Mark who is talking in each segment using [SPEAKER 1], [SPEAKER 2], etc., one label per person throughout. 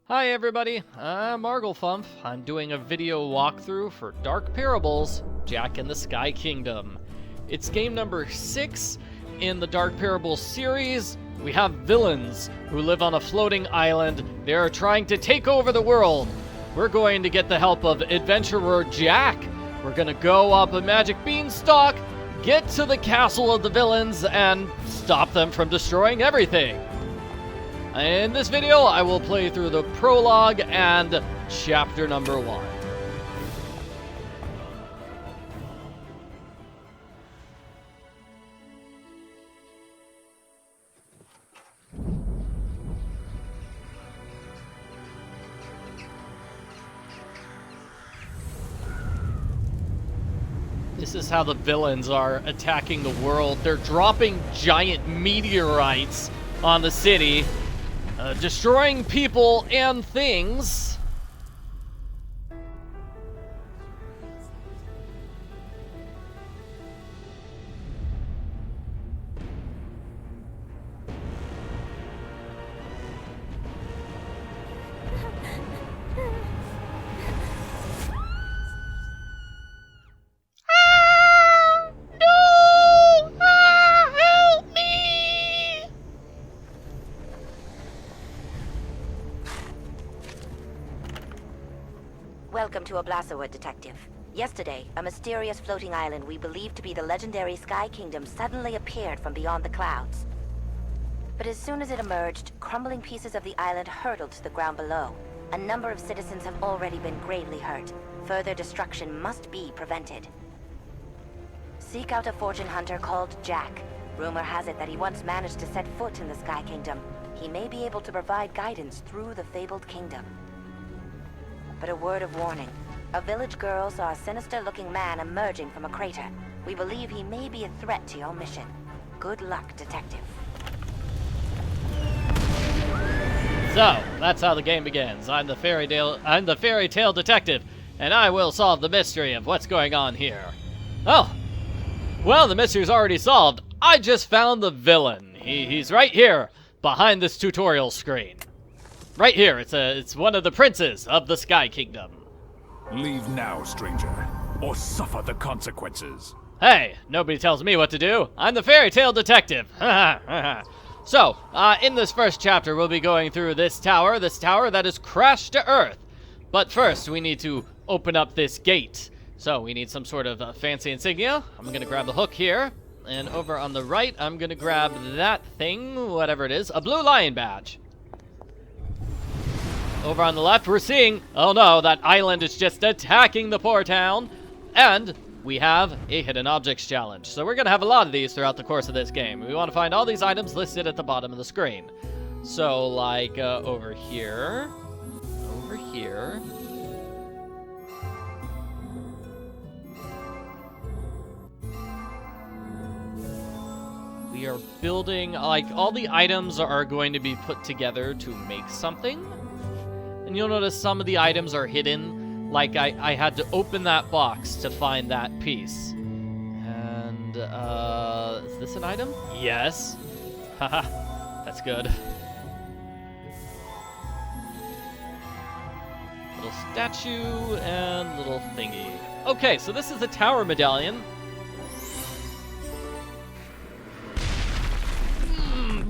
[SPEAKER 1] Hi everybody, I'm Arglefumph. I'm doing a video walkthrough for Dark Parables, Jack and the Sky Kingdom. It's game number 6 in the Dark Parables series. We have villains who live on a floating island. They are trying to take over the world. We're going to get the help of adventurer Jack. We're gonna go up a magic beanstalk, get to the castle of the villains, and stop them from destroying everything. In this video, I will play through the prologue and chapter number 1. This is how the villains are attacking the world. They're dropping giant meteorites on the city, destroying people and things.
[SPEAKER 2] Welcome to Arglefumph, Detective. Yesterday, a mysterious floating island we believed to be the legendary Sky Kingdom suddenly appeared from beyond the clouds. But as soon as it emerged, crumbling pieces of the island hurtled to the ground below. A number of citizens have already been gravely hurt. Further destruction must be prevented. Seek out a fortune hunter called Jack. Rumor has it that he once managed to set foot in the Sky Kingdom. He may be able to provide guidance through the fabled kingdom. But a word of warning. A village girl saw a sinister-looking man emerging from a crater. We believe he may be a threat to your mission. Good luck, Detective.
[SPEAKER 1] So, that's how the game begins. I'm the Fairytale Detective, and I will solve the mystery of what's going on here. Oh, well, the mystery's already solved. I just found the villain. He's right here, behind this tutorial screen. Right here, it's one of the princes of the Sky Kingdom.
[SPEAKER 3] Leave now, stranger, or suffer the consequences.
[SPEAKER 1] Hey, nobody tells me what to do. I'm the Fairytale Detective. So, in this first chapter, we'll be going through this tower that has crashed to Earth. But first, we need to open up this gate. So, we need some sort of fancy insignia. I'm gonna grab the hook here. And over on the right, I'm gonna grab that thing, whatever it is, a blue lion badge. Over on the left, we're seeing, oh no, that island is just attacking the poor town. And we have a hidden objects challenge. So we're going to have a lot of these throughout the course of this game. We want to find all these items listed at the bottom of the screen. So like over here, we are building, like all the items are going to be put together to make something. And you'll notice some of the items are hidden. Like, I had to open that box to find that piece. And, is this an item? Yes. Haha, that's good. Little statue and little thingy. Okay, so this is a tower medallion.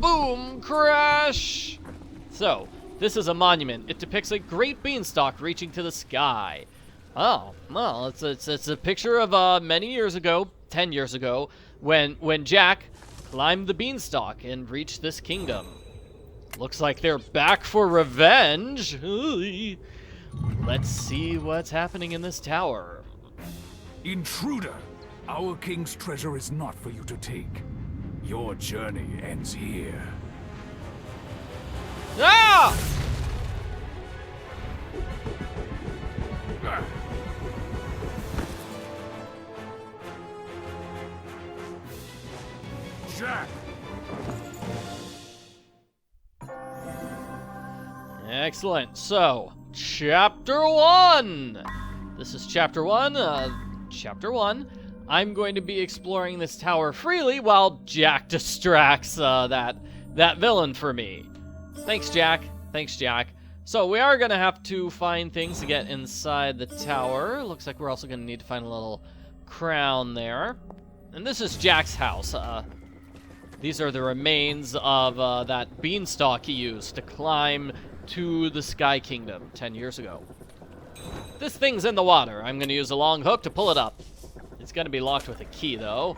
[SPEAKER 1] Boom! Crash! So, this is a monument. It depicts a great beanstalk reaching to the sky. Oh, well, it's a picture of many years ago, 10 years ago, when Jack climbed the beanstalk and reached this kingdom. Looks like they're back for revenge. Let's see what's happening in this tower.
[SPEAKER 3] Intruder! Our king's treasure is not for you to take. Your journey ends here.
[SPEAKER 1] Ah!
[SPEAKER 3] Jack!
[SPEAKER 1] Excellent. So, Chapter 1! This is Chapter 1. Chapter 1. I'm going to be exploring this tower freely while Jack distracts that villain for me. Thanks, Jack. Thanks, Jack. So we are going to have to find things to get inside the tower. Looks like we're also going to need to find a little crown there. And this is Jack's house. These are the remains of that beanstalk he used to climb to the Sky Kingdom 10 years ago. This thing's in the water. I'm going to use a long hook to pull it up. It's going to be locked with a key, though.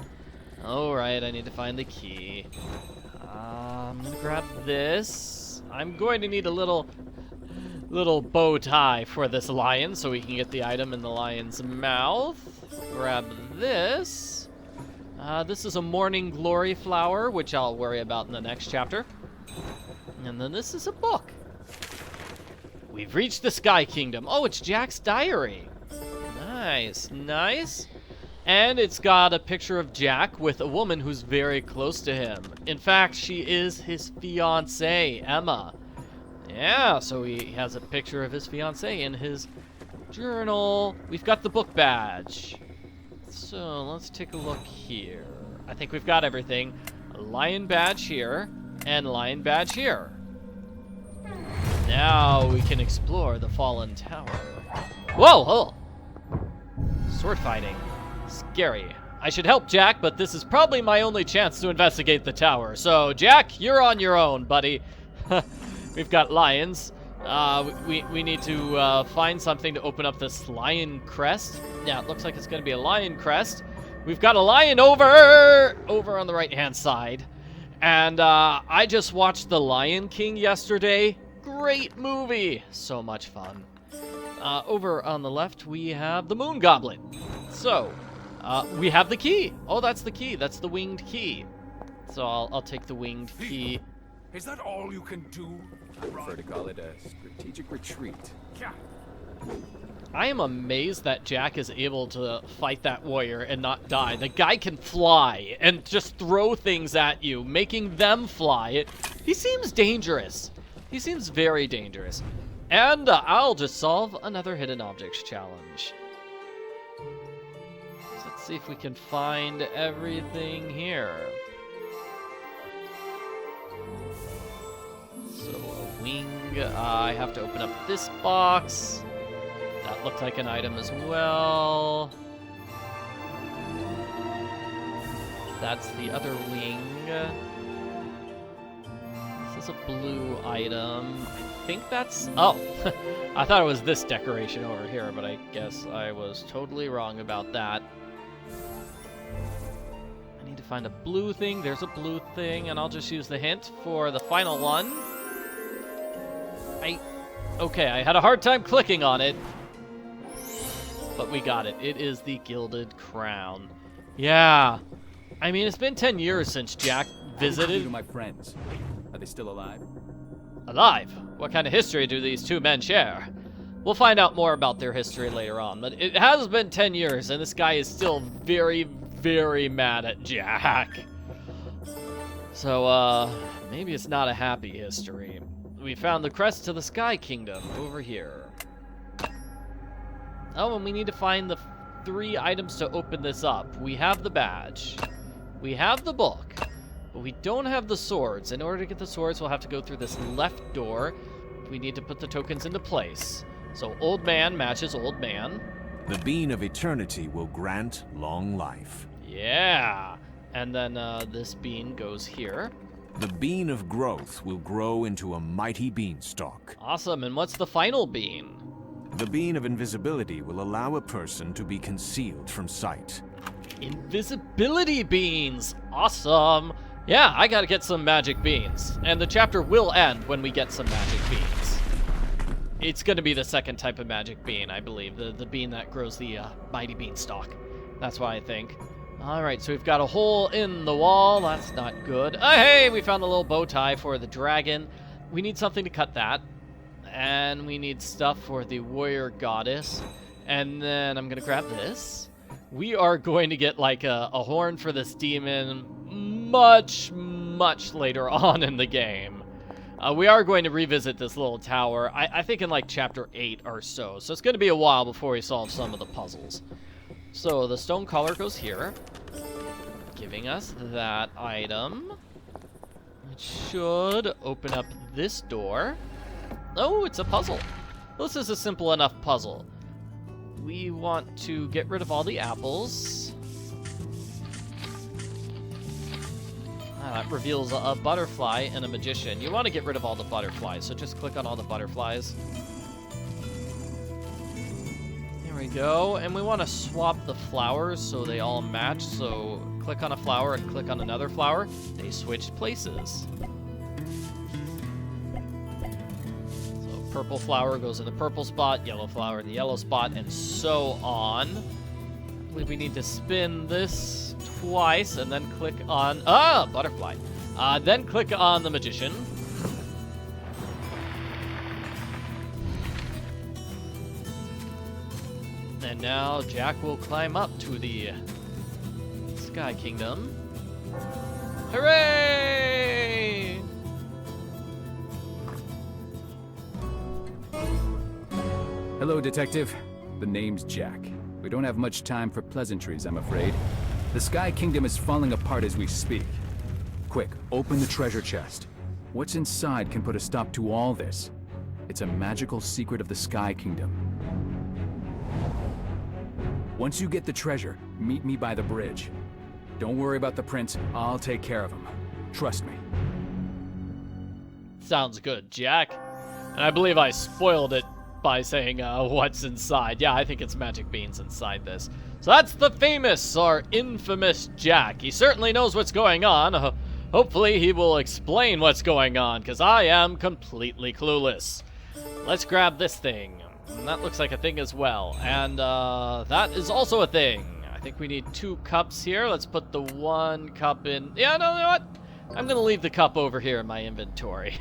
[SPEAKER 1] Alright, I need to find the key. I'm going to grab this. I'm going to need a little bow tie for this lion so we can get the item in the lion's mouth. Grab this. This is a morning glory flower, which I'll worry about in the next chapter. And then this is a book. We've reached the Sky Kingdom. Oh, it's Jack's diary. Nice, nice. And it's got a picture of Jack with a woman who's very close to him. In fact, she is his fiancée, Emma. Yeah, so he has a picture of his fiancée in his journal. We've got the book badge. So let's take a look here. I think we've got everything. A lion badge here and lion badge here. Now we can explore the fallen tower. Whoa, oh. Sword fighting. Scary. I should help Jack, but this is probably my only chance to investigate the tower. So, Jack, you're on your own, buddy. We've got lions. We need to find something to open up this lion crest. Yeah, it looks like it's going to be a lion crest. We've got a lion over on the right-hand side. And I just watched The Lion King yesterday. Great movie. So much fun. Over on the left, we have the Moon Goblin. So, we have the key. Oh, that's the key. That's the winged key. So I'll take the winged key.
[SPEAKER 3] Is that all you can do?
[SPEAKER 4] I prefer to call it a strategic retreat.
[SPEAKER 3] Yeah.
[SPEAKER 1] I am amazed that Jack is able to fight that warrior and not die. The guy can fly and just throw things at you, making them fly. He seems dangerous. He seems very dangerous. And I'll just solve another hidden objects challenge. So let's see if we can find everything here. So a wing, I have to open up this box. That looked like an item as well. That's the other wing. This is a blue item. I think that's... Oh, I thought it was this decoration over here, but I guess I was totally wrong about that. I need to find a blue thing. There's a blue thing, and I'll just use the hint for the final one. Okay, I had a hard time clicking on it. But we got it. It is the Gilded Crown. Yeah. I mean, it's been 10 years since Jack visited.
[SPEAKER 4] To my friends. Are they still alive?
[SPEAKER 1] Alive? What kind of history do these two men share? We'll find out more about their history later on, but it has been 10 years, and this guy is still very, very mad at Jack. So, maybe it's not a happy history. We found the crest to the Sky Kingdom over here. Oh, and we need to find the 3 items to open this up. We have the badge. We have the book. But we don't have the swords. In order to get the swords, we'll have to go through this left door. We need to put the tokens into place. So old man matches old man.
[SPEAKER 5] The Bean of Eternity will grant long life.
[SPEAKER 1] Yeah. And then this bean goes here.
[SPEAKER 5] The Bean of Growth will grow into a mighty beanstalk.
[SPEAKER 1] Awesome. And what's the final bean?
[SPEAKER 5] The Bean of Invisibility will allow a person to be concealed from sight.
[SPEAKER 1] Invisibility beans! Awesome! Yeah, I gotta get some magic beans. And the chapter will end when we get some magic beans. It's gonna be the second type of magic bean, I believe. The bean that grows the mighty beanstalk. That's what I think. Alright, so we've got a hole in the wall. That's not good. Oh, hey! We found a little bow tie for the dragon. We need something to cut that. And we need stuff for the warrior goddess. And then I'm gonna grab this. We are going to get like a horn for this demon much, much later on in the game. We are going to revisit this little tower, I think in like chapter 8 or so. So it's going to be a while before we solve some of the puzzles. So the stone collar goes here, giving us that item. It should open up this door. Oh, it's a puzzle. This is a simple enough puzzle. We want to get rid of all the apples. That reveals a butterfly and a magician. You want to get rid of all the butterflies, so just click on all the butterflies. There we go. And we want to swap the flowers so they all match. So click on a flower and click on another flower. They switched places. So purple flower goes in the purple spot, yellow flower in the yellow spot, and so on. I believe we need to spin this twice and then click on butterfly. Then click on the magician. And now Jack will climb up to the Sky Kingdom. Hooray!
[SPEAKER 4] Hello, Detective. The name's Jack. We don't have much time for pleasantries, I'm afraid. The Sky Kingdom is falling apart as we speak. Quick, open the treasure chest. What's inside can put a stop to all this. It's a magical secret of the Sky Kingdom. Once you get the treasure, meet me by the bridge. Don't worry about the prince, I'll take care of him. Trust me.
[SPEAKER 1] Sounds good, Jack. And I believe I spoiled it by saying what's inside. Yeah, I think it's magic beans inside this. So that's the famous or infamous Jack. He certainly knows what's going on. Hopefully he will explain what's going on, because I am completely clueless. Let's grab this thing. And that looks like a thing as well. And that is also a thing. I think we need 2 cups here. Let's put the 1 cup in. Yeah, no, you know what? I'm going to leave the cup over here in my inventory.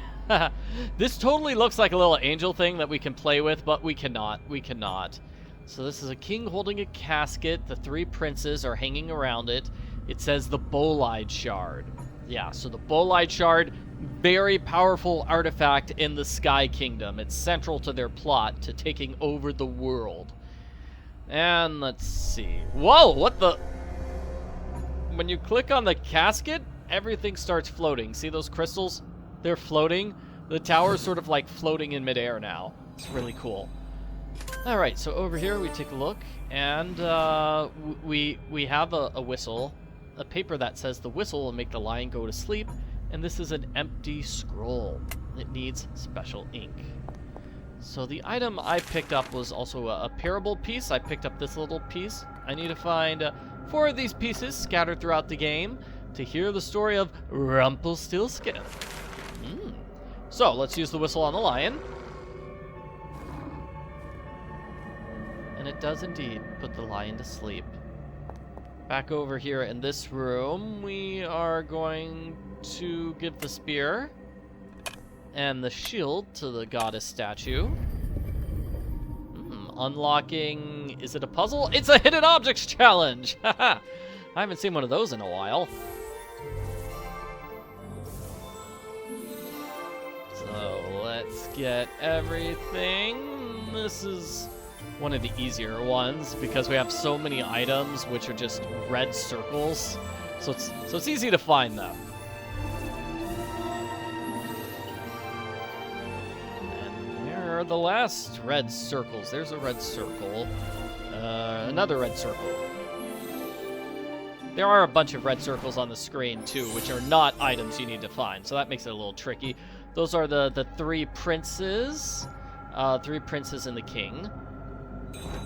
[SPEAKER 1] This totally looks like a little angel thing that we can play with, but we cannot. We cannot. So this is a king holding a casket. The 3 princes are hanging around it. It says the Bolide Shard. Yeah, so the Bolide Shard, very powerful artifact in the Sky Kingdom. It's central to their plot to taking over the world. And let's see. Whoa, what the? When you click on the casket, everything starts floating. See those crystals? They're floating. The tower's sort of like floating in midair now. It's really cool. All right, so over here we take a look, and we have a whistle, a paper that says the whistle will make the lion go to sleep, and this is an empty scroll. It needs special ink. So the item I picked up was also a parable piece. I picked up this little piece. I need to find 4 of these pieces scattered throughout the game to hear the story of Rumpelstiltskin. So let's use the whistle on the lion. And it does indeed put the lion to sleep. Back over here in this room, we are going to give the spear and the shield to the goddess statue. Unlocking, is it a puzzle? It's a hidden objects challenge! I haven't seen one of those in a while. So let's get everything. This is one of the easier ones because we have so many items which are just red circles. So it's easy to find them. And where are the last red circles? There's a red circle. Another red circle. There are a bunch of red circles on the screen too, which are not items you need to find. So that makes it a little tricky. Those are the 3 princes. 3 princes and the king.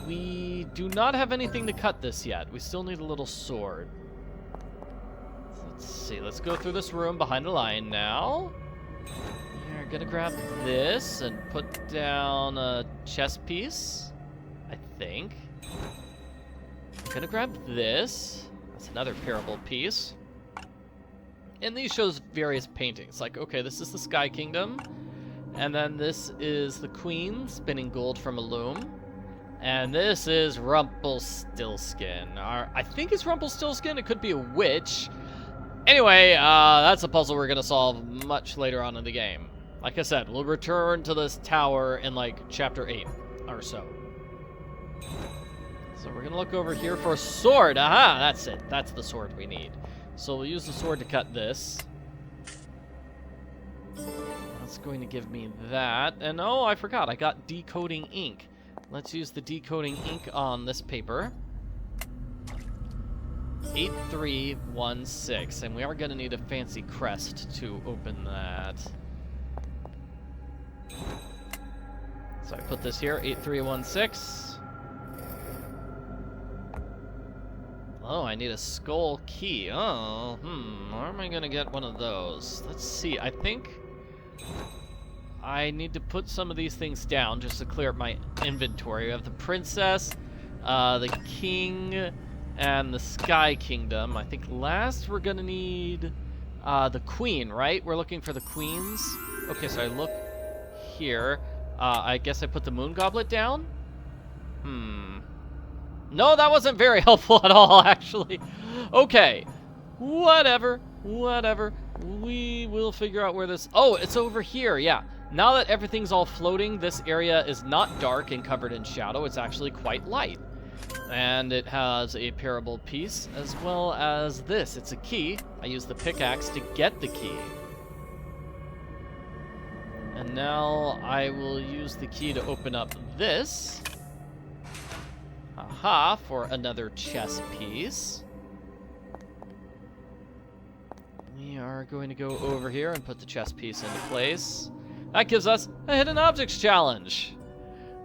[SPEAKER 1] We do not have anything to cut this yet. We still need a little sword. Let's see. Let's go through this room behind the lion now. We're gonna grab this and put down a chess piece, I think. I'm gonna grab this. That's another parable piece. And these shows various paintings. Like, okay, this is the Sky Kingdom. And then this is the queen spinning gold from a loom. And this is Rumpelstiltskin. I think it's Rumpelstiltskin. It could be a witch. Anyway, that's a puzzle we're going to solve much later on in the game. Like I said, we'll return to this tower in, like, Chapter 8 or so. So we're gonna look over here for a sword. Aha, that's it. That's the sword we need. So we'll use the sword to cut this. That's going to give me that. And oh, I forgot. I got decoding ink. Let's use the decoding ink on this paper. 8316. And we are going to need a fancy crest to open that. So I put this here, 8316. Oh, I need a skull key. Oh, where am I gonna get one of those? Let's see, I think I need to put some of these things down just to clear up my inventory. We have the princess, the king, and the Sky Kingdom. I think last we're gonna need the queen, right? We're looking for the queens. Okay, so I look here. I guess I put the moon goblet down? No, that wasn't very helpful at all, actually. Okay. Whatever. We will figure out where this... Oh, it's over here, yeah. Now that everything's all floating, this area is not dark and covered in shadow. It's actually quite light. And it has a parable piece, as well as this. It's a key. I use the pickaxe to get the key. And now I will use the key to open up this. Aha, for another chess piece. We are going to go over here and put the chess piece into place. That gives us a hidden objects challenge.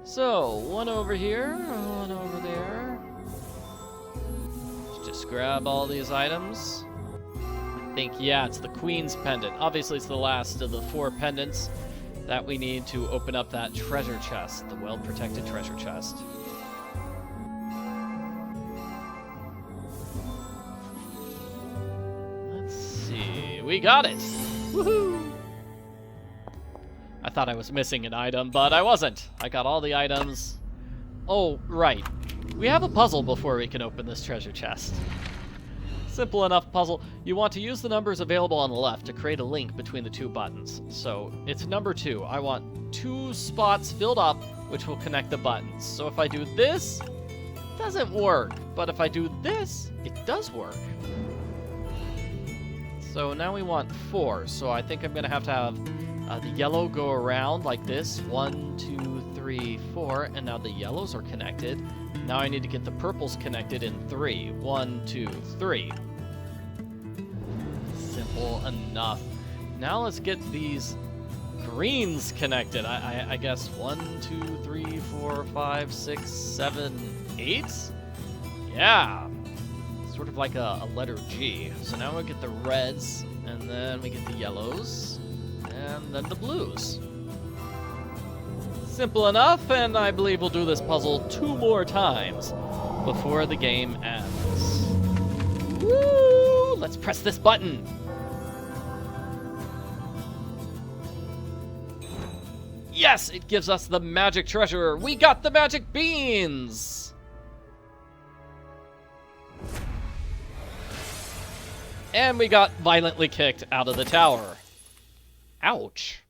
[SPEAKER 1] So, one over here, one over there. Let's just grab all these items. I think, yeah, it's the Queen's pendant. Obviously, it's the last of the 4 pendants that we need to open up that treasure chest, the well-protected treasure chest. We got it! Woohoo! I thought I was missing an item, but I wasn't. I got all the items. Oh, right. We have a puzzle before we can open this treasure chest. Simple enough puzzle. You want to use the numbers available on the left to create a link between the 2 buttons. So, it's number 2. I want 2 spots filled up, which will connect the buttons. So if I do this, it doesn't work. But if I do this, it does work. So now we want 4, so I think I'm going to have the yellow go around like this. 1, 2, 3, 4, and now the yellows are connected. Now I need to get the purples connected in 3. 1, 2, 3. Simple enough. Now let's get these greens connected. I guess 1, 2, 3, 4, 5, 6, 7, 8? Yeah. Sort of like a letter G. So now we get the reds, and then we get the yellows, and then the blues. Simple enough, and I believe we'll do this puzzle 2 more times before the game ends. Woo! Let's press this button. Yes, it gives us the magic treasure. We got the magic beans. And we got violently kicked out of the tower. Ouch.